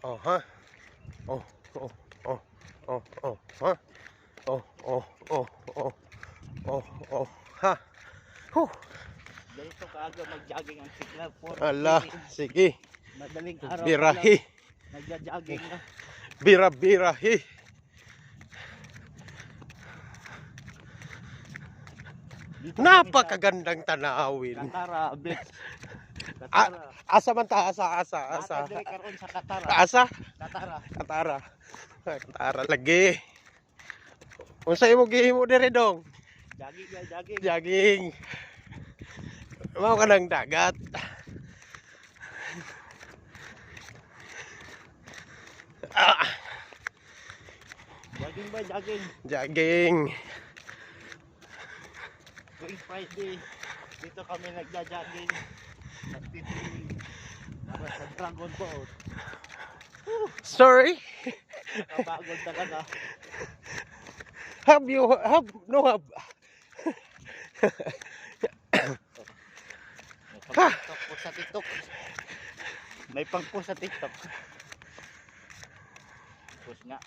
Oh, ha? Oh, oh, oh, oh, oh, ha? Oh, oh, oh, oh, oh, oh, ha? Huh. Ganito kaaga mag-jogging ang signal. Ala, sige. Madaling araw pa lang. Birahi. Nagja-jogging na. Birahi. Dito kami Napakagandang sa tanawin. Katara, Blitz. Ah, Katara. asa man ta, asa. Asa diri karon sa Katara. Asa? Katara. Katara. Katara lagi. Unsa imo gihimo diri dong? Jogging na, jogging. Jogging. Mao ka ng dagat. Ah, Jogging ba, jogging? jogging. Tuwing Friday, dito kami nagja-jogging. Nagtitraining. Para sa Dragon Boat. Sorry. Nakapagod talaga. Have no have. May pang-TikTok po sa TikTok. May pang po sa TikTok. Push nga.